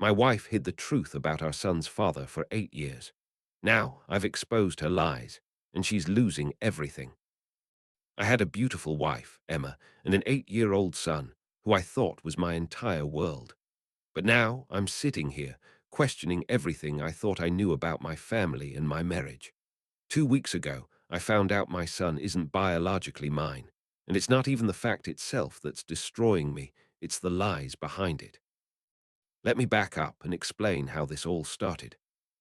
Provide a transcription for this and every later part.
My wife hid the truth about our son's father for 8 years. Now I've exposed her lies, and she's losing everything. I had a beautiful wife, Emma, and an 8-year-old son, who I thought was my entire world. But now I'm sitting here, questioning everything I thought I knew about my family and my marriage. 2 weeks ago, I found out my son isn't biologically mine, and it's not even the fact itself that's destroying me, it's the lies behind it. Let me back up and explain how this all started.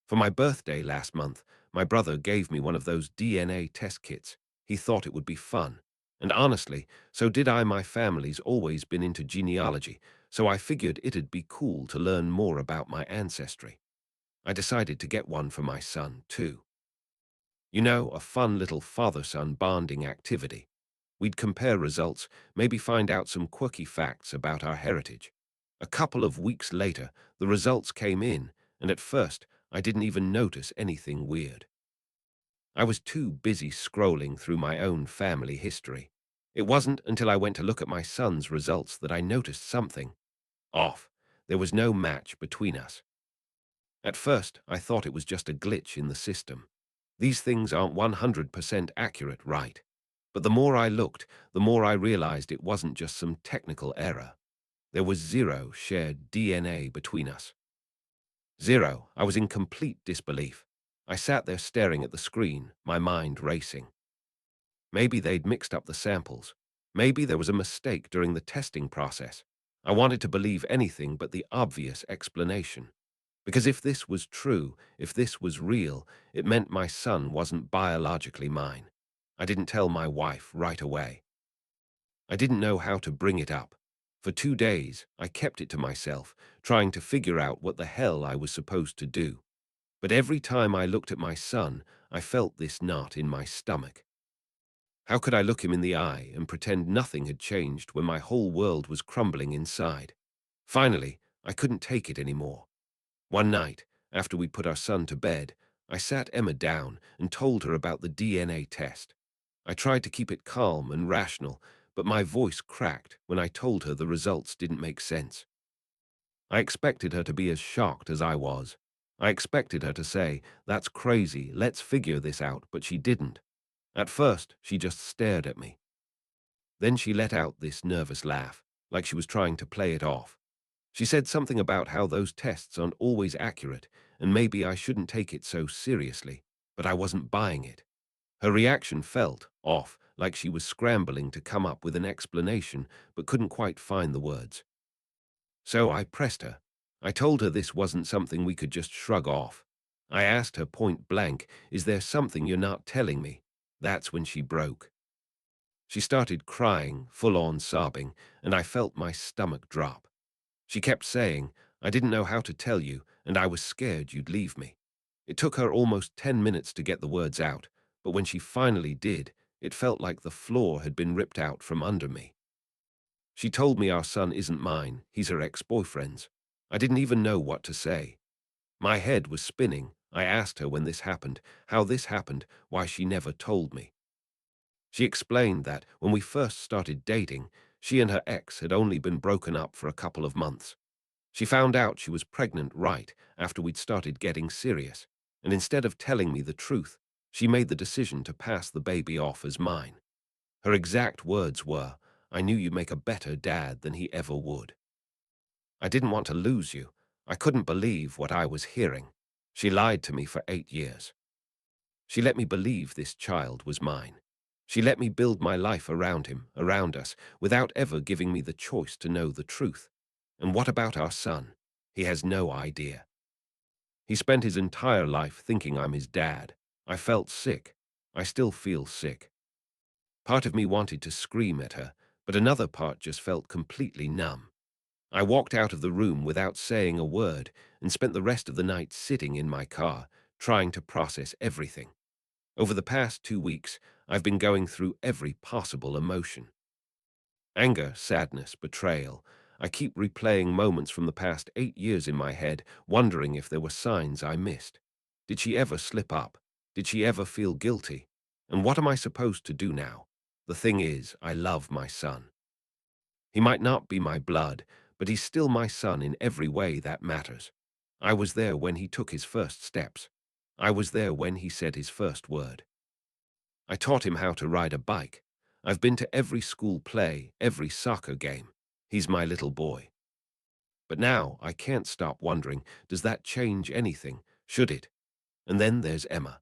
For my birthday last month, my brother gave me one of those DNA test kits. He thought it would be fun. And honestly, so did I. My family's always been into genealogy, so I figured it'd be cool to learn more about my ancestry. I decided to get one for my son, too. You know, a fun little father-son bonding activity. We'd compare results, maybe find out some quirky facts about our heritage. A couple of weeks later, the results came in, and at first, I didn't even notice anything weird. I was too busy scrolling through my own family history. It wasn't until I went to look at my son's results that I noticed something off. There was no match between us. At first, I thought it was just a glitch in the system. These things aren't 100% accurate, right? But the more I looked, the more I realized it wasn't just some technical error. There was zero shared DNA between us. Zero. I was in complete disbelief. I sat there staring at the screen, my mind racing. Maybe they'd mixed up the samples. Maybe there was a mistake during the testing process. I wanted to believe anything but the obvious explanation. Because if this was true, if this was real, it meant my son wasn't biologically mine. I didn't tell my wife right away. I didn't know how to bring it up. For 2 days, I kept it to myself, trying to figure out what the hell I was supposed to do. But every time I looked at my son, I felt this knot in my stomach. How could I look him in the eye and pretend nothing had changed when my whole world was crumbling inside? Finally, I couldn't take it anymore. One night, after we put our son to bed, I sat Emma down and told her about the DNA test. I tried to keep it calm and rational, but my voice cracked when I told her the results didn't make sense. I expected her to be as shocked as I was. I expected her to say, "That's crazy, let's figure this out," but she didn't. At first, she just stared at me. Then she let out this nervous laugh, like she was trying to play it off. She said something about how those tests aren't always accurate, and maybe I shouldn't take it so seriously, but I wasn't buying it. Her reaction felt off, like she was scrambling to come up with an explanation, but couldn't quite find the words. So I pressed her. I told her this wasn't something we could just shrug off. I asked her point blank, "Is there something you're not telling me?" That's when she broke. She started crying, full-on sobbing, and I felt my stomach drop. She kept saying, "I didn't know how to tell you, and I was scared you'd leave me." It took her almost 10 minutes to get the words out, but when she finally did, it felt like the floor had been ripped out from under me. She told me our son isn't mine, he's her ex-boyfriend's. I didn't even know what to say. My head was spinning. I asked her when this happened, how this happened, why she never told me. She explained that when we first started dating, she and her ex had only been broken up for a couple of months. She found out she was pregnant right after we'd started getting serious, and instead of telling me the truth, she made the decision to pass the baby off as mine. Her exact words were, "I knew you'd make a better dad than he ever would." I didn't want to lose you. I couldn't believe what I was hearing. She lied to me for 8 years. She let me believe this child was mine. She let me build my life around him, around us, without ever giving me the choice to know the truth. And what about our son? He has no idea. He spent his entire life thinking I'm his dad. I felt sick. I still feel sick. Part of me wanted to scream at her, but another part just felt completely numb. I walked out of the room without saying a word and spent the rest of the night sitting in my car, trying to process everything. Over the past 2 weeks, I've been going through every possible emotion. Anger, sadness, betrayal. I keep replaying moments from the past 8 years in my head, wondering if there were signs I missed. Did she ever slip up? Did she ever feel guilty? And what am I supposed to do now? The thing is, I love my son. He might not be my blood, but he's still my son in every way that matters. I was there when he took his first steps. I was there when he said his first word. I taught him how to ride a bike. I've been to every school play, every soccer game. He's my little boy. But now I can't stop wondering, does that change anything? Should it? And then there's Emma.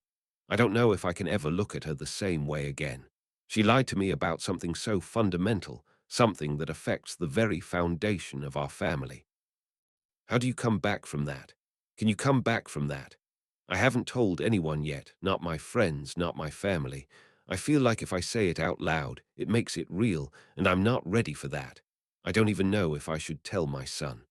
I don't know if I can ever look at her the same way again. She lied to me about something so fundamental, something that affects the very foundation of our family. How do you come back from that? Can you come back from that? I haven't told anyone yet, not my friends, not my family. I feel like if I say it out loud, it makes it real, and I'm not ready for that. I don't even know if I should tell my son.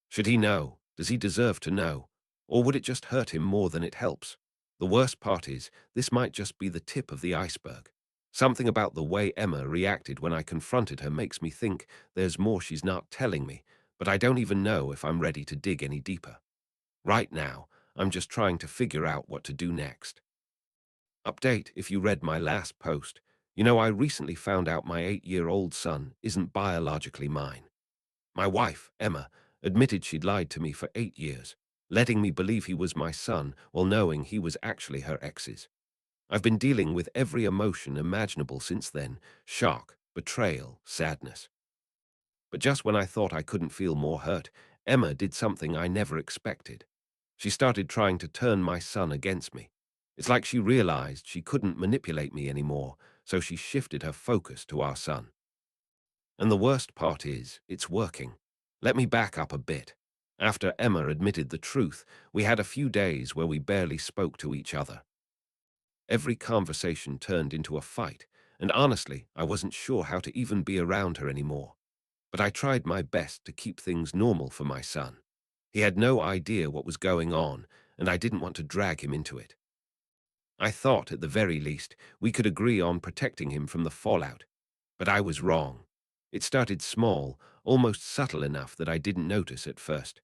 Should he know? Does he deserve to know? Or would it just hurt him more than it helps? The worst part is, this might just be the tip of the iceberg. Something about the way Emma reacted when I confronted her makes me think there's more she's not telling me, but I don't even know if I'm ready to dig any deeper. Right now, I'm just trying to figure out what to do next. Update: if you read my last post, you know I recently found out my 8-year-old son isn't biologically mine. My wife, Emma, admitted she'd lied to me for 8 years, letting me believe he was my son while knowing he was actually her ex's. I've been dealing with every emotion imaginable since then: shock, betrayal, sadness. But just when I thought I couldn't feel more hurt, Emma did something I never expected. She started trying to turn my son against me. It's like she realized she couldn't manipulate me anymore, so she shifted her focus to our son. And the worst part is, it's working. Let me back up a bit. After Emma admitted the truth, we had a few days where we barely spoke to each other. Every conversation turned into a fight, and honestly, I wasn't sure how to even be around her anymore. But I tried my best to keep things normal for my son. He had no idea what was going on, and I didn't want to drag him into it. I thought, at the very least, we could agree on protecting him from the fallout. But I was wrong. It started small, almost subtle enough that I didn't notice at first.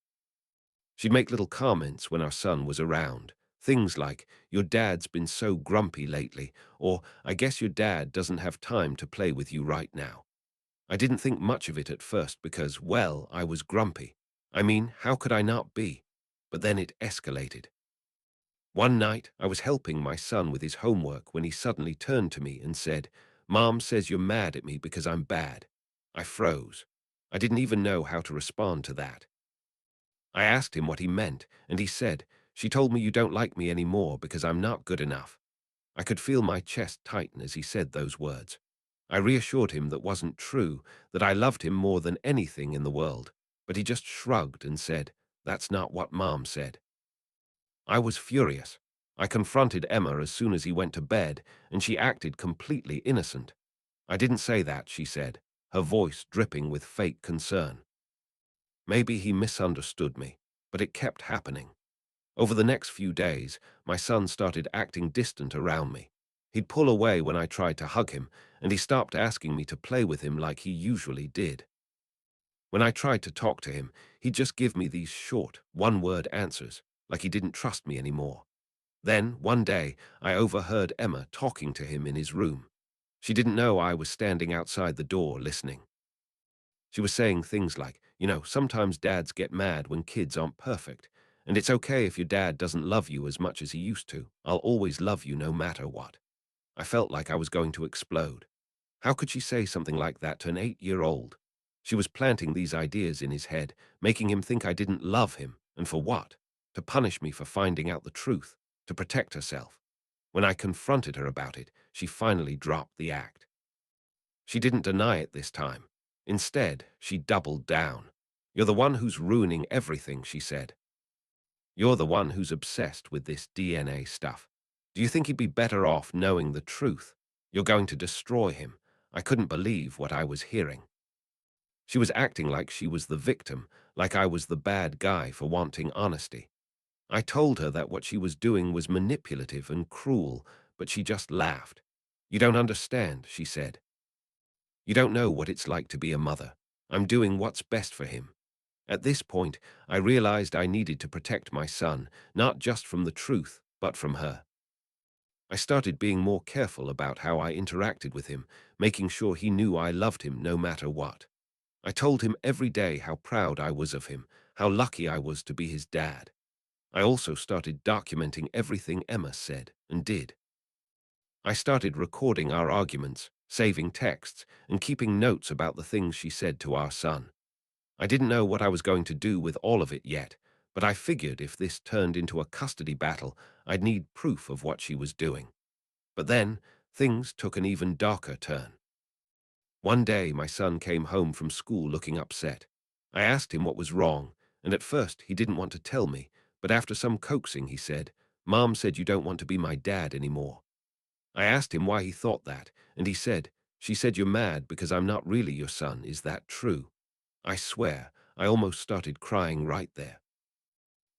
She'd make little comments when our son was around. Things like, "Your dad's been so grumpy lately," or, "I guess your dad doesn't have time to play with you right now." I didn't think much of it at first because, well, I was grumpy. I mean, how could I not be? But then it escalated. One night, I was helping my son with his homework when he suddenly turned to me and said, "Mom says you're mad at me because I'm bad." I froze. I didn't even know how to respond to that. I asked him what he meant, and he said, "She told me you don't like me anymore because I'm not good enough." I could feel my chest tighten as he said those words. I reassured him that wasn't true, that I loved him more than anything in the world, but he just shrugged and said, "That's not what Mom said." I was furious. I confronted Emma as soon as he went to bed, and she acted completely innocent. "I didn't say that," she said, her voice dripping with fake concern. Maybe he misunderstood me, but it kept happening. Over the next few days, my son started acting distant around me. He'd pull away when I tried to hug him, and he stopped asking me to play with him like he usually did. When I tried to talk to him, he'd just give me these short, one-word answers, like he didn't trust me anymore. Then, one day, I overheard Emma talking to him in his room. She didn't know I was standing outside the door listening. She was saying things like, "Sometimes dads get mad when kids aren't perfect, and it's okay if your dad doesn't love you as much as he used to. I'll always love you no matter what." I felt like I was going to explode. How could she say something like that to an 8-year-old? She was planting these ideas in his head, making him think I didn't love him, and for what? To punish me for finding out the truth, to protect herself. When I confronted her about it, she finally dropped the act. She didn't deny it this time. Instead, she doubled down. "You're the one who's ruining everything," she said. "You're the one who's obsessed with this DNA stuff. Do you think he'd be better off knowing the truth? You're going to destroy him." I couldn't believe what I was hearing. She was acting like she was the victim, like I was the bad guy for wanting honesty. I told her that what she was doing was manipulative and cruel, but she just laughed. "You don't understand," she said. "You don't know what it's like to be a mother. I'm doing what's best for him." At this point, I realized I needed to protect my son, not just from the truth, but from her. I started being more careful about how I interacted with him, making sure he knew I loved him no matter what. I told him every day how proud I was of him, how lucky I was to be his dad. I also started documenting everything Emma said and did. I started recording our arguments, saving texts, and keeping notes about the things she said to our son. I didn't know what I was going to do with all of it yet, but I figured if this turned into a custody battle, I'd need proof of what she was doing. But then, things took an even darker turn. One day, my son came home from school looking upset. I asked him what was wrong, and at first he didn't want to tell me, but after some coaxing he said, "Mom said you don't want to be my dad anymore." I asked him why he thought that, and he said, "She said you're mad because I'm not really your son. Is that true?" I swear, I almost started crying right there.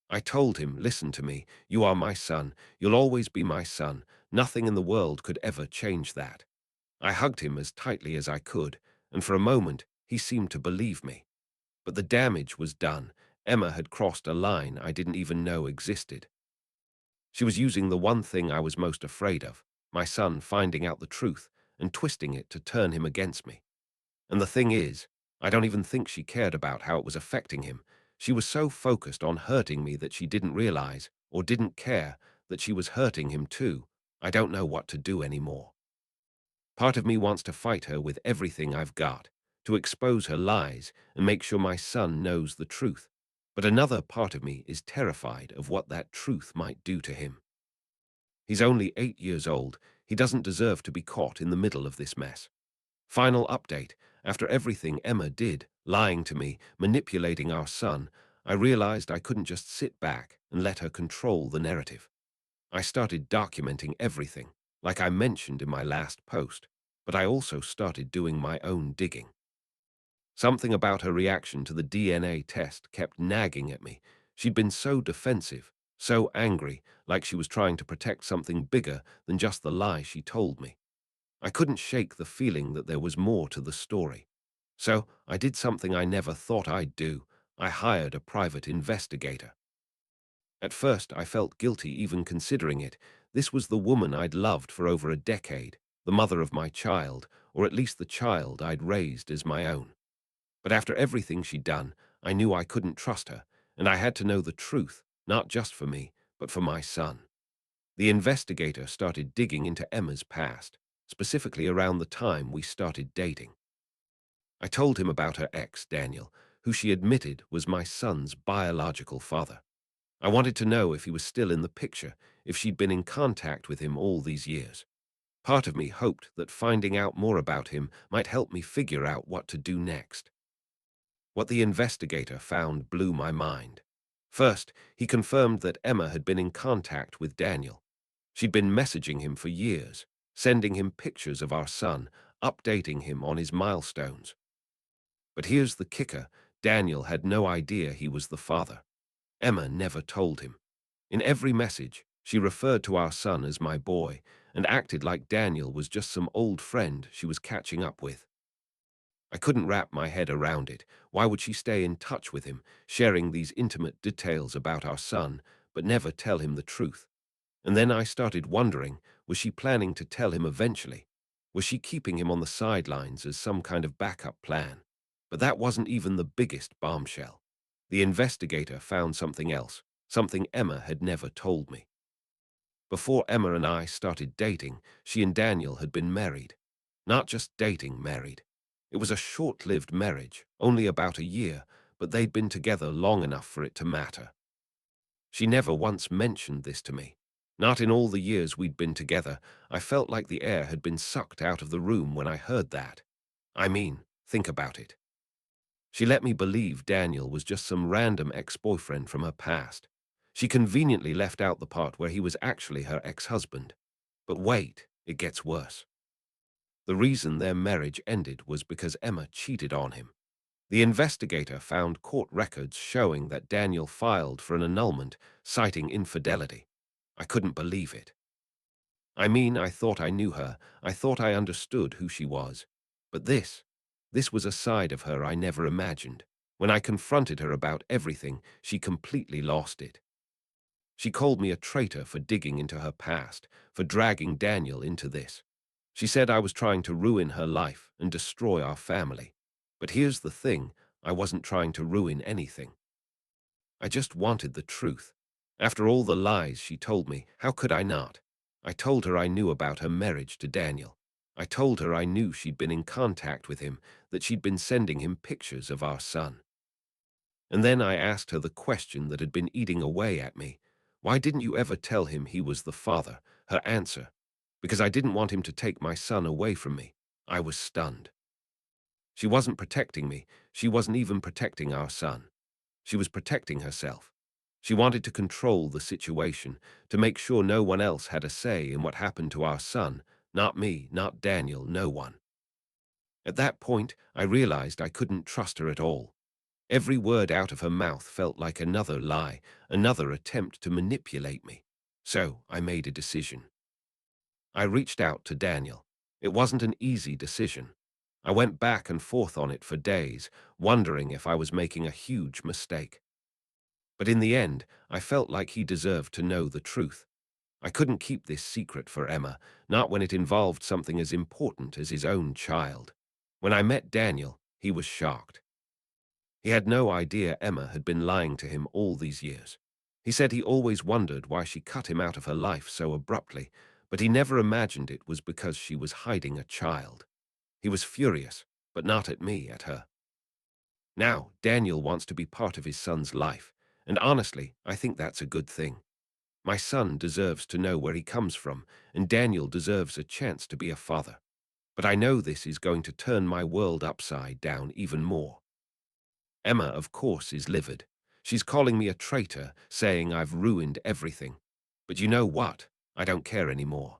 I told him, "Listen to me, you are my son, you'll always be my son, nothing in the world could ever change that." I hugged him as tightly as I could, and for a moment he seemed to believe me. But the damage was done. Emma had crossed a line I didn't even know existed. She was using the one thing I was most afraid of, my son finding out the truth and twisting it to turn him against me. And the thing is, I don't even think she cared about how it was affecting him. She was so focused on hurting me that she didn't realize, or didn't care, that she was hurting him too. I don't know what to do anymore. Part of me wants to fight her with everything I've got, to expose her lies and make sure my son knows the truth. But another part of me is terrified of what that truth might do to him. He's only 8 years old. He doesn't deserve to be caught in the middle of this mess. Final update. After everything Emma did, lying to me, manipulating our son, I realized I couldn't just sit back and let her control the narrative. I started documenting everything, like I mentioned in my last post, but I also started doing my own digging. Something about her reaction to the DNA test kept nagging at me. She'd been so defensive, so angry, like she was trying to protect something bigger than just the lie she told me. I couldn't shake the feeling that there was more to the story. So I did something I never thought I'd do. I hired a private investigator. At first, I felt guilty even considering it. This was the woman I'd loved for over a decade, the mother of my child, or at least the child I'd raised as my own. But after everything she'd done, I knew I couldn't trust her, and I had to know the truth, not just for me, but for my son. The investigator started digging into Emma's past, specifically around the time we started dating. I told him about her ex, Daniel, who she admitted was my son's biological father. I wanted to know if he was still in the picture, if she'd been in contact with him all these years. Part of me hoped that finding out more about him might help me figure out what to do next. What the investigator found blew my mind. First, he confirmed that Emma had been in contact with Daniel. She'd been messaging him for years, sending him pictures of our son, updating him on his milestones. But here's the kicker: Daniel had no idea he was the father. Emma never told him. In every message, she referred to our son as my boy and acted like Daniel was just some old friend she was catching up with. I couldn't wrap my head around it. Why would she stay in touch with him, sharing these intimate details about our son, but never tell him the truth? And then I started wondering, was she planning to tell him eventually? Was she keeping him on the sidelines as some kind of backup plan? But that wasn't even the biggest bombshell. The investigator found something else, something Emma had never told me. Before Emma and I started dating, she and Daniel had been married. Not just dating, married. It was a short-lived marriage, only about a year, but they'd been together long enough for it to matter. She never once mentioned this to me. Not in all the years we'd been together. I felt like the air had been sucked out of the room when I heard that. I mean, think about it. She let me believe Daniel was just some random ex-boyfriend from her past. She conveniently left out the part where he was actually her ex-husband. But wait, it gets worse. The reason their marriage ended was because Emma cheated on him. The investigator found court records showing that Daniel filed for an annulment, citing infidelity. I couldn't believe it. I mean, I thought I knew her. I thought I understood who she was. But this was a side of her I never imagined. When I confronted her about everything, she completely lost it. She called me a traitor for digging into her past, for dragging Daniel into this. She said I was trying to ruin her life and destroy our family. But here's the thing, I wasn't trying to ruin anything. I just wanted the truth. After all the lies she told me, how could I not? I told her I knew about her marriage to Daniel. I told her I knew she'd been in contact with him, that she'd been sending him pictures of our son. And then I asked her the question that had been eating away at me. Why didn't you ever tell him he was the father? Her answer, because I didn't want him to take my son away from me. I was stunned. She wasn't protecting me. She wasn't even protecting our son. She was protecting herself. She wanted to control the situation, to make sure no one else had a say in what happened to our son. Not me, not Daniel, no one. At that point, I realized I couldn't trust her at all. Every word out of her mouth felt like another lie, another attempt to manipulate me. So I made a decision. I reached out to Daniel. It wasn't an easy decision. I went back and forth on it for days, wondering if I was making a huge mistake. But in the end, I felt like he deserved to know the truth. I couldn't keep this secret for Emma, not when it involved something as important as his own child. When I met Daniel, he was shocked. He had no idea Emma had been lying to him all these years. He said he always wondered why she cut him out of her life so abruptly, but he never imagined it was because she was hiding a child. He was furious, but not at me, at her. Now, Daniel wants to be part of his son's life, and honestly, I think that's a good thing. My son deserves to know where he comes from, and Daniel deserves a chance to be a father. But I know this is going to turn my world upside down even more. Emma, of course, is livid. She's calling me a traitor, saying I've ruined everything. But you know what? I don't care anymore.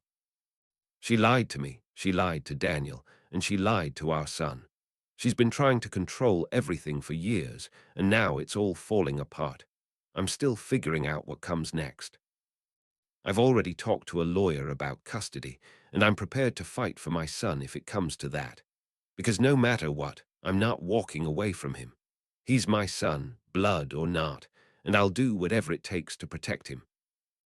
She lied to me, she lied to Daniel, and she lied to our son. She's been trying to control everything for years, and now it's all falling apart. I'm still figuring out what comes next. I've already talked to a lawyer about custody, and I'm prepared to fight for my son if it comes to that. Because no matter what, I'm not walking away from him. He's my son, blood or not, and I'll do whatever it takes to protect him.